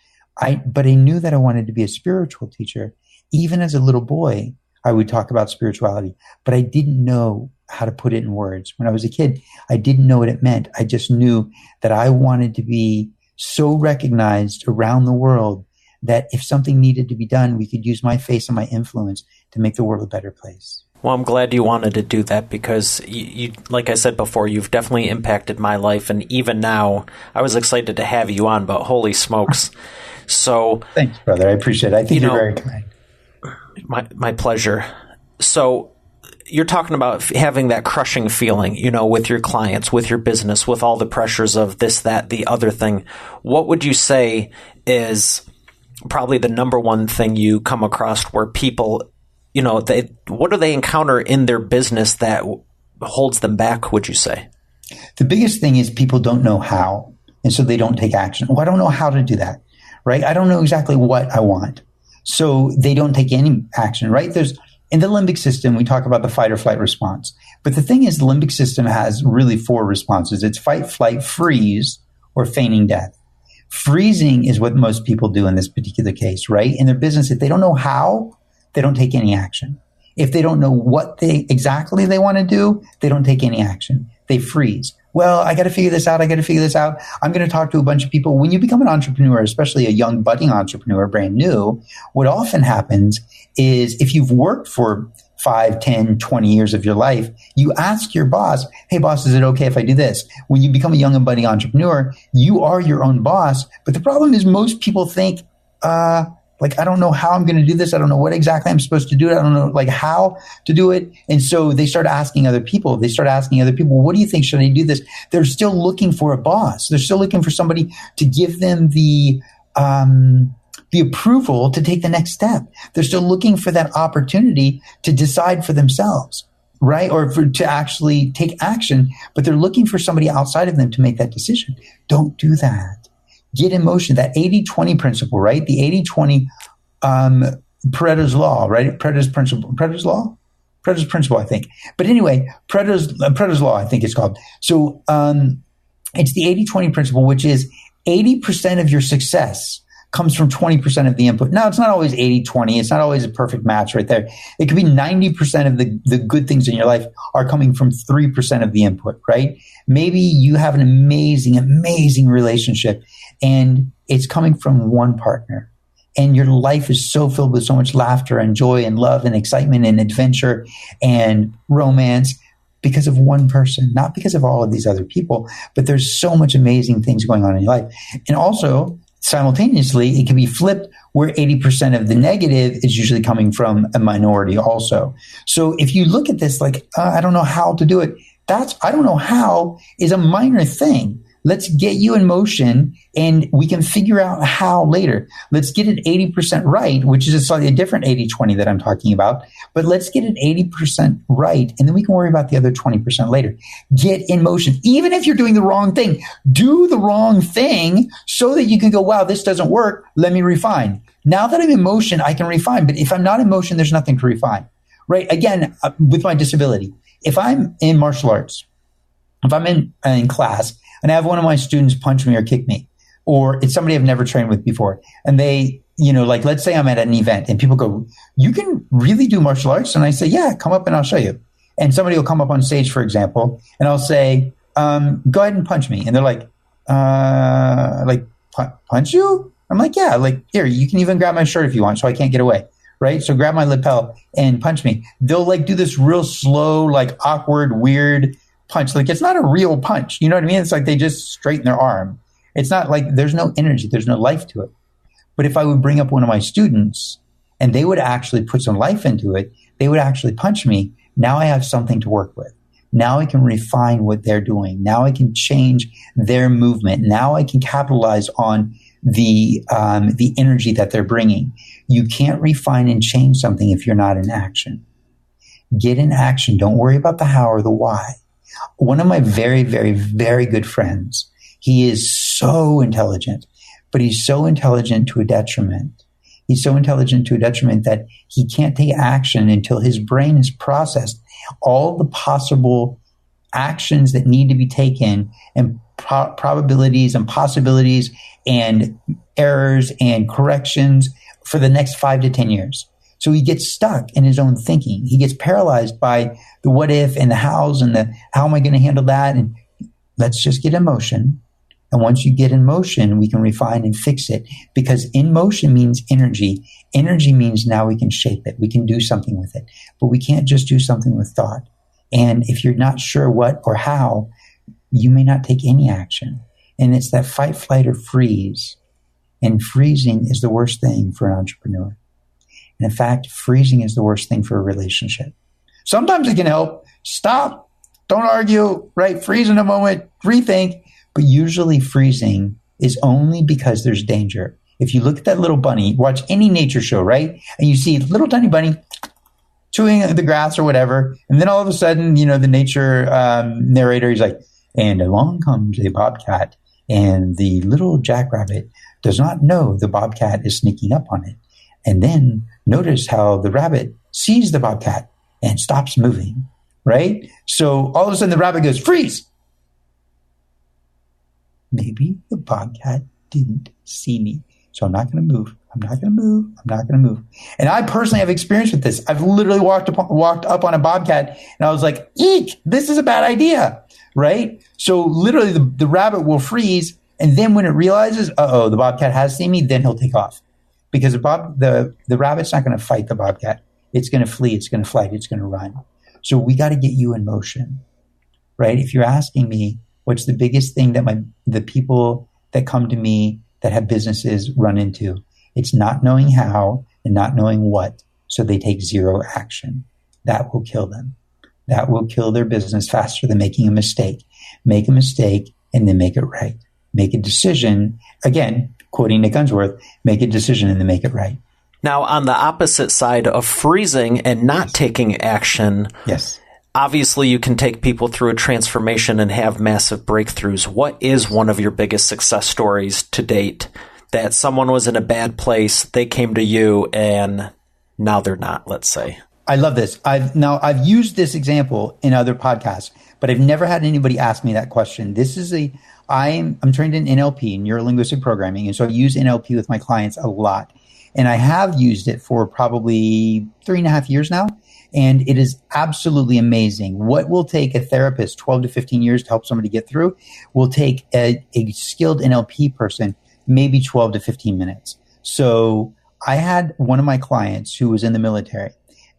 But I knew that I wanted to be a spiritual teacher. Even as a little boy, I would talk about spirituality, but I didn't know how to put it in words. When I was a kid, I didn't know what it meant. I just knew that I wanted to be so recognized around the world that if something needed to be done, we could use my face and my influence to make the world a better place. Well, I'm glad you wanted to do that because, you, like I said before, you've definitely impacted my life. And even now, I was excited to have you on, but holy smokes. So thanks, brother. I appreciate it. I think you're very kind. My pleasure. So you're talking about having that crushing feeling, with your clients, with your business, with all the pressures of this, that, the other thing. What would you say is probably the number one thing you come across where people, what do they encounter in their business that holds them back, would you say? The biggest thing is people don't know how, and so they don't take action. Well, I don't know how to do that, right? I don't know exactly what I want. So they don't take any action, right? In the limbic system, we talk about the fight or flight response. But the thing is, the limbic system has really 4 responses. It's fight, flight, freeze, or feigning death. Freezing is what most people do in this particular case, right? In their business, if they don't know how, they don't take any action. If they don't know what exactly they want to do, they don't take any action. They freeze. Well, I got to figure this out. I'm going to talk to a bunch of people. When you become an entrepreneur, especially a young budding entrepreneur, brand new, what often happens is if you've worked for 5, 10, 20 years of your life, you ask your boss, hey, boss, is it okay if I do this? When you become a young and budding entrepreneur, you are your own boss. But the problem is most people think, I don't know how I'm going to do this. I don't know what exactly I'm supposed to do. I don't know how to do it. And so they start asking other people. What do you think? Should I do this? They're still looking for a boss. They're still looking for somebody to give them the approval to take the next step. They're still looking for that opportunity to decide for themselves, right? Or to actually take action, but they're looking for somebody outside of them to make that decision. Don't do that. Get in motion. That 80-20 principle, right? The 80-20 Pareto's law, right? Pareto's principle, I think. But anyway, Pareto's law, I think it's called. So it's the 80-20 principle, which is 80% of your success comes from 20% of the input. Now, it's not always 80-20. It's not always a perfect match right there. It could be 90% of the good things in your life are coming from 3% of the input, right? Maybe you have an amazing, amazing relationship and it's coming from one partner. And your life is so filled with so much laughter and joy and love and excitement and adventure and romance because of one person, not because of all of these other people. But there's so much amazing things going on in your life. And also, simultaneously, it can be flipped where 80% of the negative is usually coming from a minority also. So if you look at this I don't know how to do it, I don't know how is a minor thing. Let's get you in motion and we can figure out how later. Let's get it 80% right, which is a slightly different 80-20 that I'm talking about. But let's get it 80% right, and then we can worry about the other 20% later. Get in motion. Even if you're doing the wrong thing, do the wrong thing so that you can go, wow, this doesn't work. Let me refine. Now that I'm in motion, I can refine. But if I'm not in motion, there's nothing to refine, right? Again, with my disability, if I'm in martial arts, if I'm in class, and I have one of my students punch me or kick me, or it's somebody I've never trained with before, and they, let's say I'm at an event and people go, you can really do martial arts? And I say, yeah, come up and I'll show you. And somebody will come up on stage, for example, and I'll say, go ahead and punch me. And they're like, punch you? I'm like, yeah, here, you can even grab my shirt if you want so I can't get away. right? So grab my lapel and punch me. They'll like do this real slow, like awkward, weird punch. Like it's not a real punch. You know what I mean? It's like they just straighten their arm. It's not like there's no energy. There's no life to it. But if I would bring up one of my students and they would actually put some life into it, they would actually punch me. Now I have something to work with. Now I can refine what they're doing. Now I can change their movement. Now I can capitalize on the energy that they're bringing. You can't refine and change something if you're not in action. Get in action. Don't worry about the how or the why. One of my very, very, very good friends, he is so intelligent, but he's so intelligent to a detriment. He's so intelligent to a detriment that he can't take action until his brain has processed all the possible actions that need to be taken and probabilities and possibilities and errors and corrections for the next 5 to 10 years. So he gets stuck in his own thinking. He gets paralyzed by the what if and the hows and the how am I going to handle that? And let's just get in motion. And once you get in motion, we can refine and fix it, because in motion means energy. Energy means now we can shape it. We can do something with it, but we can't just do something with thought. And if you're not sure what or how, you may not take any action. And it's that fight, flight, or freeze. And freezing is the worst thing for an entrepreneur. And in fact, freezing is the worst thing for a relationship. Sometimes it can help. Stop. Don't argue, right? Freeze in a moment. Rethink. But usually freezing is only because there's danger. If you look at that little bunny, watch any nature show, right? And you see a little tiny bunny chewing the grass or whatever. And then all of a sudden, you know, the nature narrator, he's like, and along comes a bobcat. And the little jackrabbit does not know the bobcat is sneaking up on it. And then notice how the rabbit sees the bobcat and stops moving, right? So all of a sudden the rabbit goes, freeze. Maybe the bobcat didn't see me. So I'm not going to move. I'm not going to move. I'm not going to move. And I personally have experience with this. I've literally walked up on a bobcat and I was like, eek, this is a bad idea, right? So literally the rabbit will freeze. And then when it realizes, uh-oh, the bobcat has seen me, then he'll take off. Because the rabbit's not going to fight the bobcat. It's going to flee. It's going to flight. It's going to run. So we got to get you in motion, right? If you're asking me, what's the biggest thing that the people that come to me that have businesses run into? It's not knowing how and not knowing what, so they take zero action. That will kill them. That will kill their business faster than making a mistake. Make a mistake and then make it right. Make a decision. Again, quoting Nick Unsworth, make a decision and then make it right. Now, on the opposite side of freezing and not taking action, yes. Obviously, you can take people through a transformation and have massive breakthroughs. What is one of your biggest success stories to date that someone was in a bad place, they came to you, and now they're not, let's say? I love this. I've used this example in other podcasts, but I've never had anybody ask me that question. I'm trained in NLP, neuro-linguistic programming, and so I use NLP with my clients a lot. And I have used it for probably 3.5 years now. And it is absolutely amazing. What will take a therapist 12 to 15 years to help somebody get through will take a skilled NLP person maybe 12 to 15 minutes. So I had one of my clients who was in the military.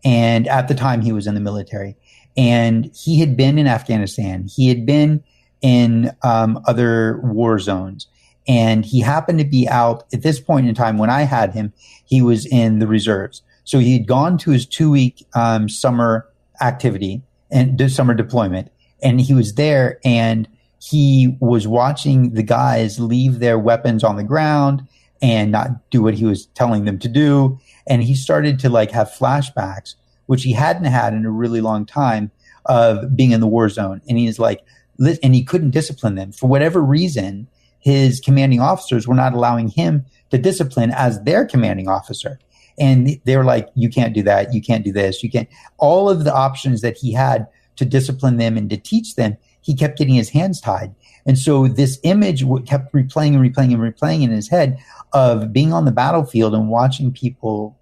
And at the time he was in the military. And he had been in Afghanistan. He had been in other war zones. And he happened to be out at this point in time when I had him, he was in the reserves. So he had gone to his 2-week summer activity and summer deployment, and he was there and he was watching the guys leave their weapons on the ground and not do what he was telling them to do. And he started to like have flashbacks, which he hadn't had in a really long time, of being in the war zone. And he's like, and he couldn't discipline them for whatever reason. His commanding officers were not allowing him to discipline as their commanding officer. And they were like, you can't do that. You can't do this. You can't. All of the options that he had to discipline them and to teach them, he kept getting his hands tied. And so this image kept replaying and replaying and replaying in his head of being on the battlefield and watching people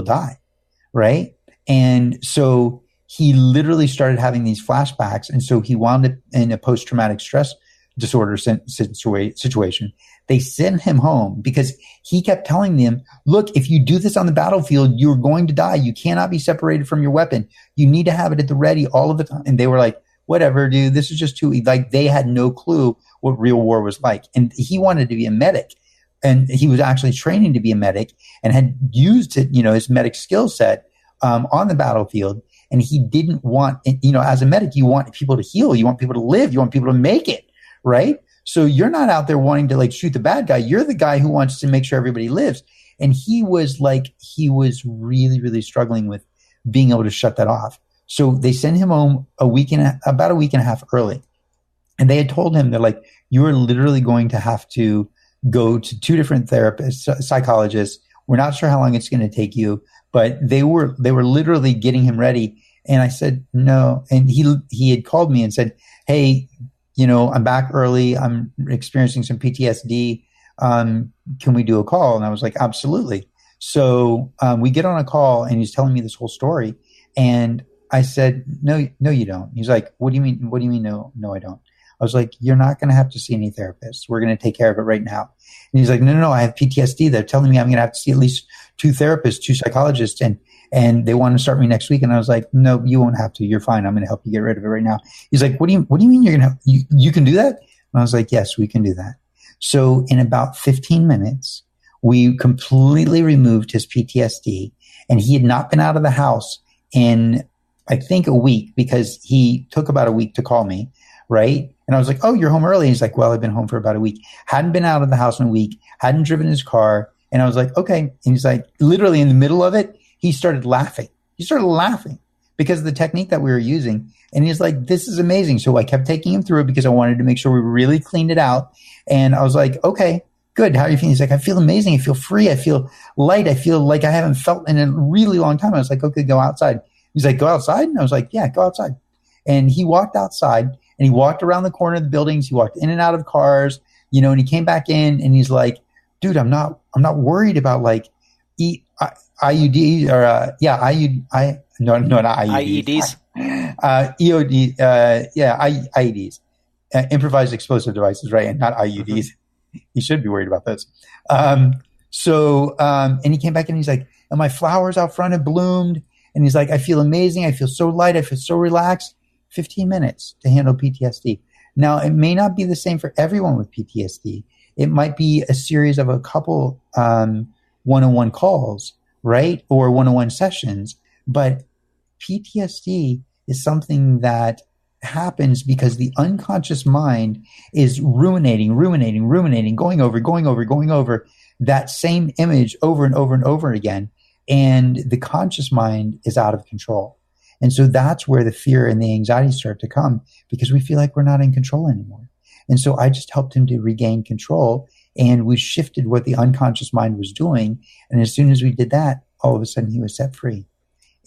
die, right? And so he literally started having these flashbacks. And so he wound up in a post-traumatic stress disorder situation. They sent him home because he kept telling them, look, if you do this on the battlefield, you're going to die. You cannot be separated from your weapon. You need to have it at the ready all of the time. And they were like, whatever, dude, this is just too, like, they had no clue what real war was like. And he wanted to be a medic. And he was actually training to be a medic and had used it, his medic skill set on the battlefield. And he didn't want, as a medic, you want people to heal. You want people to live. You want people to make it, right? So you're not out there wanting to like shoot the bad guy. You're the guy who wants to make sure everybody lives. And he was really, really struggling with being able to shut that off. So they sent him home about a week and a half early. And they had told him, they're like, you are literally going to have to go to 2 different therapists, psychologists. We're not sure how long it's going to take you, but they were literally getting him ready. And I said, no. And he had called me and said, hey, I'm back early. I'm experiencing some PTSD. Can we do a call? And I was like, absolutely. So we get on a call and he's telling me this whole story. And I said, no, you don't. He's like, what do you mean? What do you mean? No, I don't. I was like, you're not going to have to see any therapists. We're going to take care of it right now. And he's like, no, I have PTSD. They're telling me I'm going to have to see at least 2 therapists, 2 psychologists, and they want to start me next week. And I was like, no, you won't have to. You're fine. I'm going to help you get rid of it right now. He's like, what do you mean you're going to, you can do that? And I was like, yes, we can do that. So in about 15 minutes, we completely removed his PTSD, and he had not been out of the house in, I think, a week, because he took about a week to call me. Right. And I was like, oh, you're home early. And he's like, well, I've been home for about a week. Hadn't been out of the house in a week, hadn't driven his car. And I was like, okay. And he's like, literally in the middle of it, he started laughing. Because of the technique that we were using. And he's like, this is amazing. So I kept taking him through it because I wanted to make sure we really cleaned it out. And I was like, okay, good. How are you feeling? He's like, I feel amazing. I feel free. I feel light. I feel like I haven't felt in a really long time. I was like, okay, go outside. He's like, go outside? And I was like, yeah, go outside. And he walked outside. And he walked around the corner of the buildings. He walked in and out of cars, and he came back in and he's like, dude, I'm not worried about like IUDs or not IUDs. EOD, IEDs, improvised explosive devices, right? And not IUDs. Mm-hmm. He should be worried about those. And he came back in and he's like, and my flowers out front have bloomed. And he's like, I feel amazing. I feel so light. I feel so relaxed. 15 minutes to handle PTSD. Now, it may not be the same for everyone with PTSD. It might be a series of a couple one-on-one calls, right? Or one-on-one sessions. But PTSD is something that happens because the unconscious mind is ruminating, going over that same image over and over and over again. And the conscious mind is out of control. And so that's where the fear and the anxiety start to come, because we feel like we're not in control anymore. And so I just helped him to regain control, and we shifted what the unconscious mind was doing. And as soon as we did that, all of a sudden he was set free.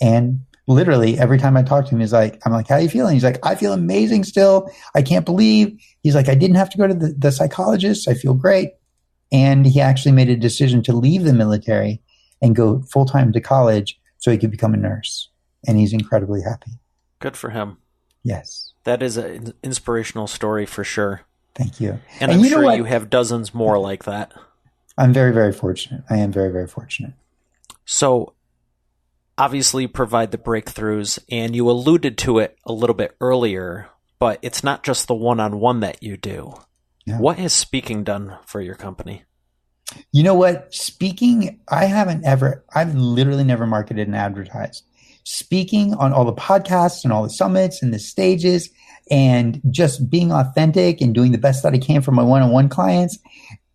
And literally every time I talk to him, I'm like, how are you feeling? He's like, I feel amazing still. I can't believe. He's like, I didn't have to go to the psychologist. I feel great. And he actually made a decision to leave the military and go full-time to college so he could become a nurse. And he's incredibly happy. Good for him. Yes. That is an inspirational story for sure. Thank you. And I'm sure you have dozens more like that. I'm very, very fortunate. I am very, very fortunate. So obviously you provide the breakthroughs, and you alluded to it a little bit earlier, but it's not just the one-on-one that you do. Yeah. What has speaking done for your company? You know what? Speaking, I've literally never marketed and advertised. Speaking on all the podcasts and all the summits and the stages, and just being authentic and doing the best that I can for my one-on-one clients.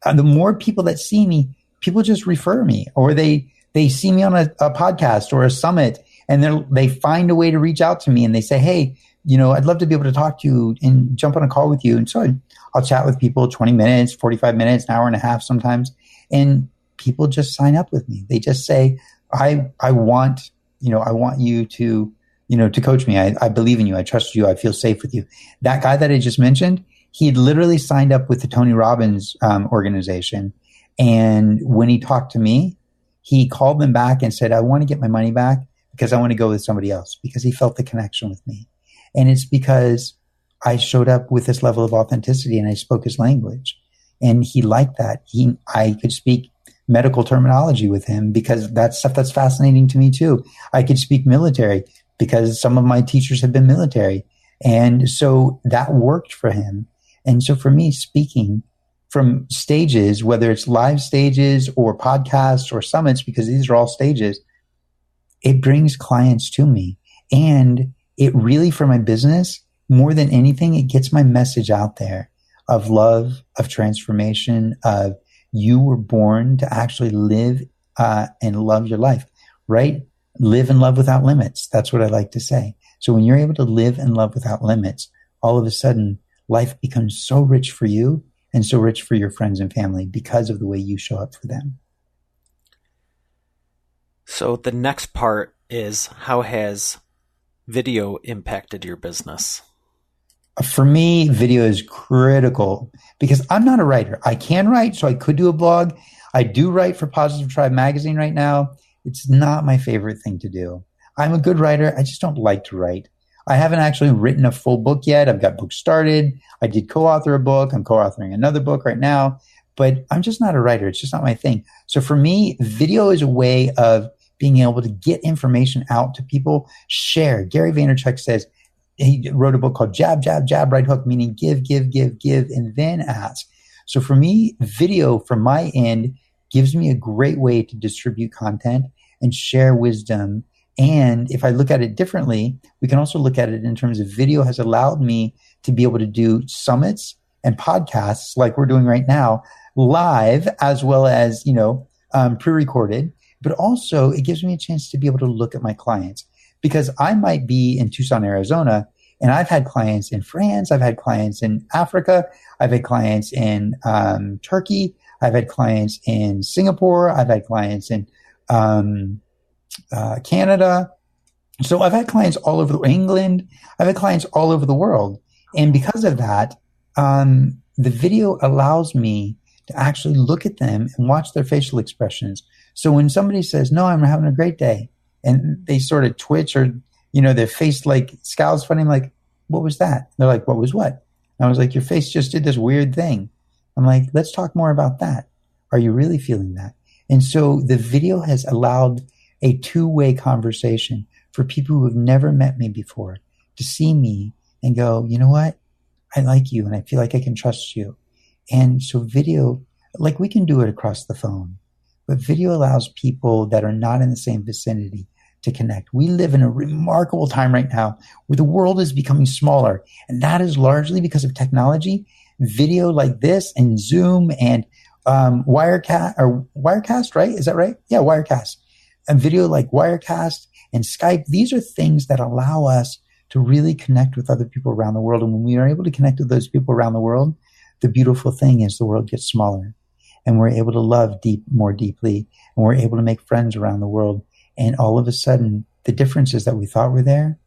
The more people that see me, people just refer me, or they see me on a podcast or a summit, and they find a way to reach out to me, and they say, hey, I'd love to be able to talk to you and jump on a call with you. And so I'll chat with people 20 minutes, 45 minutes, an hour and a half sometimes. And people just sign up with me. They just say, I want you to, to coach me. I believe in you. I trust you. I feel safe with you. That guy that I just mentioned, he had literally signed up with the Tony Robbins organization. And when he talked to me, he called them back and said, I want to get my money back because I want to go with somebody else, because he felt the connection with me. And it's because I showed up with this level of authenticity and I spoke his language. And he liked that. I could speak medical terminology with him because that's stuff that's fascinating to me too. I could speak military because some of my teachers have been military. And so that worked for him. And so for me, speaking from stages, whether it's live stages or podcasts or summits, because these are all stages, it brings clients to me. And it really, for my business, more than anything, it gets my message out there of love, of transformation, of you were born to actually live and love your life, right? Live and love without limits. That's what I like to say. So when you're able to live and love without limits, all of a sudden life becomes so rich for you and so rich for your friends and family because of the way you show up for them. So the next part is, how has video impacted your business? For me, video is critical because I'm not a writer. I can write, so I could do a blog. I do write for Positive Tribe magazine right now. It's not my favorite thing to do. I'm a good writer. I just don't like to write. I haven't actually written a full book yet. I've got books started. I did co-author a book. I'm co-authoring another book right now, but I'm just not a writer. It's just not my thing. So for me, video is a way of being able to get information out to people, share. Gary Vaynerchuk says, he wrote a book called Jab, Jab, Jab, Right Hook, meaning give, give, give, give, and then ask. So for me, video from my end gives me a great way to distribute content and share wisdom. And if I look at it differently, we can also look at it in terms of video has allowed me to be able to do summits and podcasts like we're doing right now, live as well as, pre-recorded. But also it gives me a chance to be able to look at my clients. Because I might be in Tucson, Arizona, and I've had clients in France, I've had clients in Africa, I've had clients in Turkey, I've had clients in Singapore, I've had clients in Canada. So I've had clients all over England, I've had clients all over the world. And because of that, the video allows me to actually look at them and watch their facial expressions. So when somebody says, no, I'm having a great day, and they sort of twitch or, their face like scowls funny. I'm like, what was that? They're like, what was what? And I was like, your face just did this weird thing. I'm like, let's talk more about that. Are you really feeling that? And so the video has allowed a two-way conversation for people who have never met me before to see me and go, you know what? I like you and I feel like I can trust you. And so video, like we can do it across the phone. But video allows people that are not in the same vicinity to connect. We live in a remarkable time right now where the world is becoming smaller. And that is largely because of technology. Video like this and Zoom and Wirecast, right? Is that right? Yeah, Wirecast. And video like Wirecast and Skype. These are things that allow us to really connect with other people around the world. And when we are able to connect with those people around the world, the beautiful thing is the world gets smaller. And we're able to love more deeply, and we're able to make friends around the world. And all of a sudden, the differences that we thought were there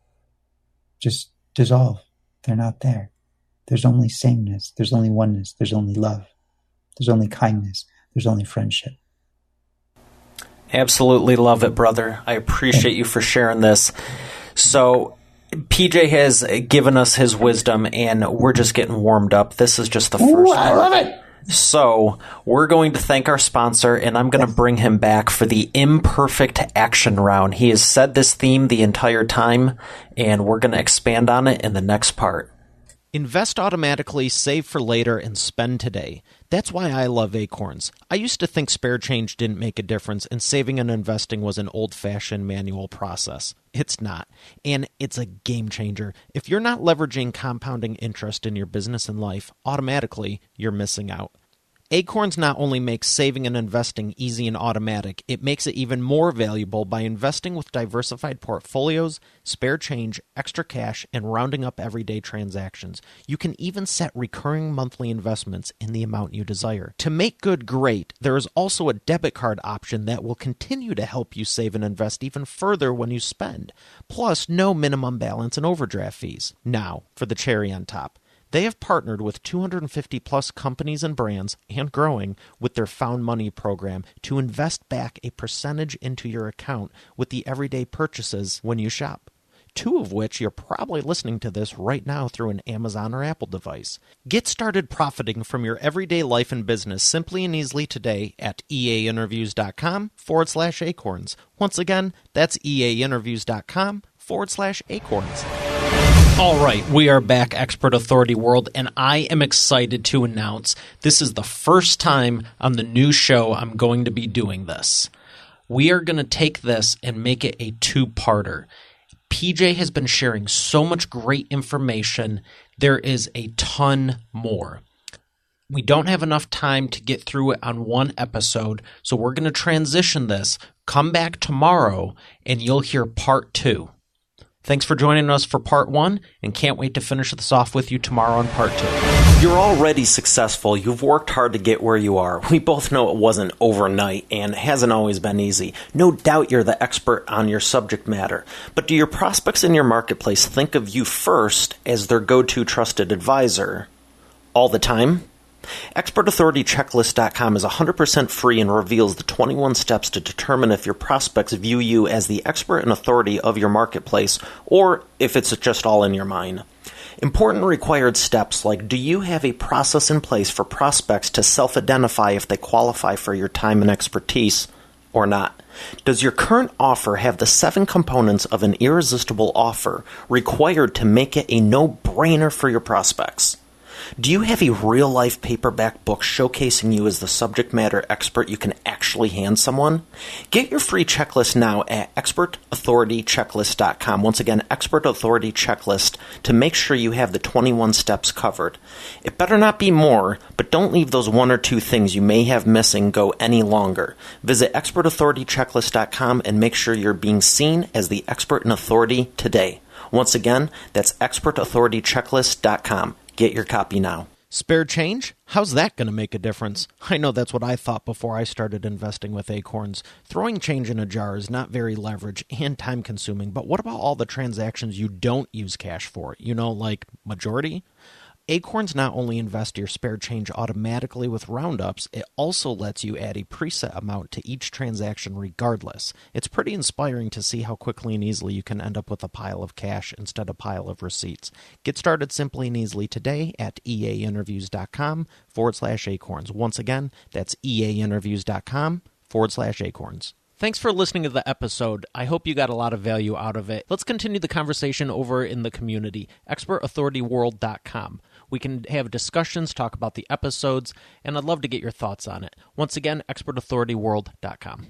just dissolve. They're not there. There's only sameness. There's only oneness. There's only love. There's only kindness. There's only friendship. Absolutely love it, brother. I appreciate you for sharing this. So PJ has given us his wisdom, and we're just getting warmed up. This is just the first part. I love it. So we're going to thank our sponsor, and I'm going to bring him back for the imperfect action round. He has said this theme the entire time, and we're going to expand on it in the next part. Invest automatically, save for later, and spend today. That's why I love Acorns. I used to think spare change didn't make a difference and saving and investing was an old-fashioned manual process. It's not. And it's a game changer. If you're not leveraging compounding interest in your business and life, automatically you're missing out. Acorns not only makes saving and investing easy and automatic, it makes it even more valuable by investing with diversified portfolios, spare change, extra cash, and rounding up everyday transactions. You can even set recurring monthly investments in the amount you desire. To make good great, there is also a debit card option that will continue to help you save and invest even further when you spend. Plus, no minimum balance and overdraft fees. Now, for the cherry on top. They have partnered with 250 plus companies and brands, and growing, with their Found Money program to invest back a percentage into your account with the everyday purchases when you shop. 2 of which you're probably listening to this right now through an Amazon or Apple device. Get started profiting from your everyday life and business simply and easily today at eainterviews.com/acorns. Once again, that's eainterviews.com/acorns. All right, we are back, Expert Authority World, and I am excited to announce this is the first time on the new show I'm going to be doing this. We are going to take this and make it a 2-parter. PJ has been sharing so much great information. There is a ton more. We don't have enough time to get through it on one episode, so we're going to transition this. Come back tomorrow, and you'll hear part 2. Thanks for joining us for part 1, and can't wait to finish this off with you tomorrow on part 2. You're already successful. You've worked hard to get where you are. We both know it wasn't overnight and hasn't always been easy. No doubt you're the expert on your subject matter. But do your prospects in your marketplace think of you first as their go-to trusted advisor all the time? ExpertAuthorityChecklist.com is 100% free and reveals the 21 steps to determine if your prospects view you as the expert and authority of your marketplace, or if it's just all in your mind. Important required steps like, do you have a process in place for prospects to self-identify if they qualify for your time and expertise or not? Does your current offer have the 7 components of an irresistible offer required to make it a no-brainer for your prospects? Do you have a real-life paperback book showcasing you as the subject matter expert you can actually hand someone? Get your free checklist now at ExpertAuthorityChecklist.com. Once again, Expert Authority Checklist, to make sure you have the 21 steps covered. It better not be more, but don't leave those 1 or 2 things you may have missing go any longer. Visit ExpertAuthorityChecklist.com and make sure you're being seen as the expert and authority today. Once again, that's ExpertAuthorityChecklist.com. Get your copy now. Spare change? How's that going to make a difference? I know that's what I thought before I started investing with Acorns. Throwing change in a jar is not very leverage and time-consuming, but what about all the transactions you don't use cash for? You know, like majority? Acorns not only invest your spare change automatically with roundups, it also lets you add a preset amount to each transaction regardless. It's pretty inspiring to see how quickly and easily you can end up with a pile of cash instead of a pile of receipts. Get started simply and easily today at eainterviews.com/acorns. Once again, that's eainterviews.com/acorns. Thanks for listening to the episode. I hope you got a lot of value out of it. Let's continue the conversation over in the community, expertauthorityworld.com. We can have discussions, talk about the episodes, and I'd love to get your thoughts on it. Once again, expertauthorityworld.com.